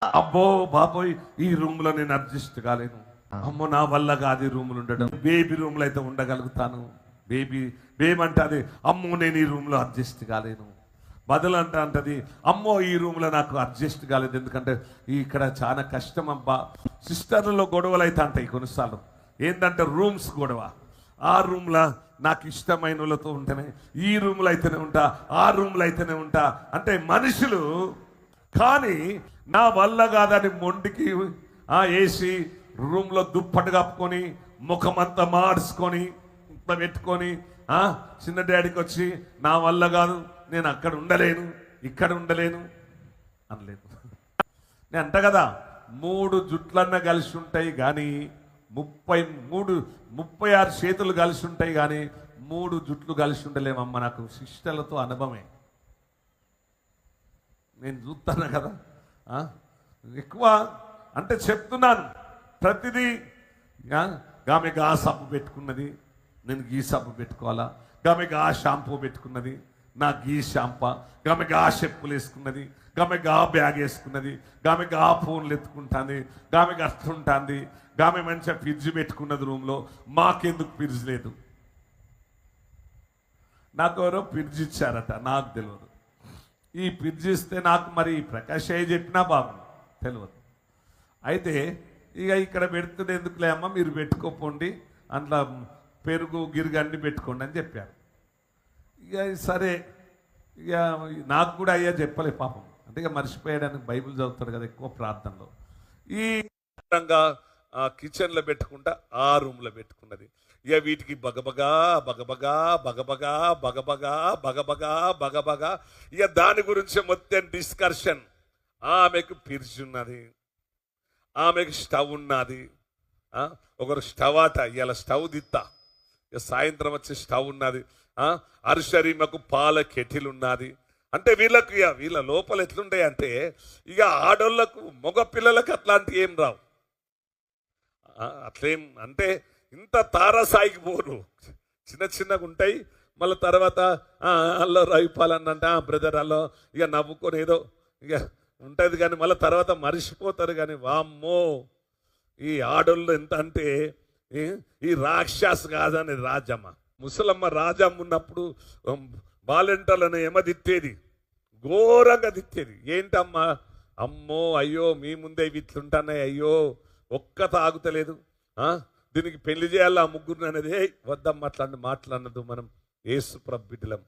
అబ్బో బాబోయ్, ఈ రూమ్ లో నేను అడ్జస్ట్ కాలేను, అమ్మో నా వల్ల కాదు ఈ రూములు ఉండడం. బేబీ రూమ్ లో అయితే ఉండగలుగుతాను, బేబీ అంటది అమ్మో నేను ఈ రూమ్ లో అడ్జస్ట్ కాలేను. బదులు అంటది అమ్మో ఈ రూమ్ లో నాకు అడ్జస్ట్ కాలేదు, ఎందుకంటే ఇక్కడ చాలా కష్టం అబ్బా. సిస్టర్లలో గొడవలు అయితే అంటాయి కొన్నిసార్లు, ఏంటంటే రూమ్స్ గొడవ. ఆ రూమ్లో నాకు ఇష్టమైన వాళ్ళతో ఉంటేనే, ఈ రూమ్లో అయితేనే ఉంటా, ఆ రూమ్లో అయితేనే ఉంటా అంటే మనుషులు. కానీ నా వల్ల కాదని మొండికి వేసి రూమ్లో దుప్పటి కప్పుకొని ముఖమంతా మార్చుకొని ఇంట్లో పెట్టుకొని చిన్న డాడీకి వచ్చి నా వల్ల కాదు, నేను అక్కడ ఉండలేను, ఇక్కడ ఉండలేను అనలేదు. నేను అంట కదా, 3 జుట్లన్నా కలిసి ఉంటాయి కానీ 36 చేతులు కలిసి ఉంటాయి కానీ 3 జుట్లు కలిసి ఉండలేమమ్మ. నాకు శిష్టలతో అనుభవమే, నేను చూస్తాను కదా. ఎక్కువ అంటే చెప్తున్నాను, ప్రతిదీ ఆమెకు ఆ సబ్బు పెట్టుకున్నది, నేను గీ సబ్బు పెట్టుకోవాలా, ఆమెకు ఆ షాంపూ పెట్టుకున్నది, నాకు ఈ షాంపా, ఆమెకు ఆ చెప్పులు వేసుకున్నది, ఆమెకు ఆ బ్యాగ్ వేసుకున్నది, ఆమెకు ఆ ఫోన్లు ఎత్తుకుంటుంది, ఆమెకు అట్లుంటుంది, ఆమె మంచిగా ఫ్రిడ్జ్ పెట్టుకున్నది రూమ్లో, మాకెందుకు ఫ్రిడ్జ్ లేదు. నాకు ఎవరో ఫ్రిడ్జ్ ఇచ్చారట, నాకు తెలియదు. ఈ ఫ్రిడ్జ్ ఇస్తే నాకు మరి ప్రకాష్ అయ్య చెప్పినా బాబు తెలియదు. అయితే ఇక ఇక్కడ పెడుతుండే ఎందుకులే అమ్మ, మీరు పెట్టుకోపోండి, అందులో పెరుగు గిరుగు అన్ని పెట్టుకోండి అని చెప్పారు. ఇక సరే, ఇక నాకు కూడా అయ్యా చెప్పలే పాపం, అంటే ఇక మర్చిపోయడానికి బైబిల్ చదువుతాడు కదా ఎక్కువ ప్రార్థనలో. ఈ విధంగా కిచెన్లో పెట్టుకుంటా ఆ రూమ్లో పెట్టుకున్నది. ఇక వీటికి బగబగా బగబగా బగబగా బగబగా బగబగా బగబగా ఇక దాని గురించి మొత్తం డిస్కషన్. ఆమెకు ఫ్రిడ్జ్ ఉన్నది, ఆమెకు స్టవ్ ఉన్నది, ఒకరు స్టవ్ ఆట, ఇవాళ స్టవ్ దిత్తా, ఇక సాయంత్రం వచ్చి స్టవ్ ఉన్నది, అరుషరీమకు పాల కెటిల్ ఉన్నది. అంటే వీళ్ళ లోపల ఎట్లుంటాయి అంటే, ఇక ఆడోళ్లకు మగ పిల్లలకు అట్లాంటి ఏం రావు. అట్లేం అంటే ఇంత తారాసాయికి పోరు, చిన్నగా ఉంటాయి. మళ్ళీ తర్వాత అల్లో రాయిపాలన్నంటే బ్రదర్ అల్లో ఇక నవ్వుకొని ఏదో ఇక ఉంటుంది, కానీ మళ్ళీ తర్వాత మరిచిపోతారు. కానీ వామ్మో ఈ ఆడోళ్ళు ఎంత అంటే, ఈ రాక్షస్ కాదని రాజమ్మ, ముసలమ్మ రాజమ్మ ఉన్నప్పుడు బాలెంటలను తిట్టేది, ఘోరంగా తిట్టేది. ఏంటమ్మా, అమ్మో అయ్యో మీ ముందే ఇట్లుంటున్నాయి, అయ్యో ఒక్క తాగుతలేదు, దీనికి పెళ్లి చేయాలి ఆ ముగ్గురు అనేది వద్దమ్మ అట్లాంటి మాట్లాడదు. మనం యేసు ప్రభు బిడ్డలం.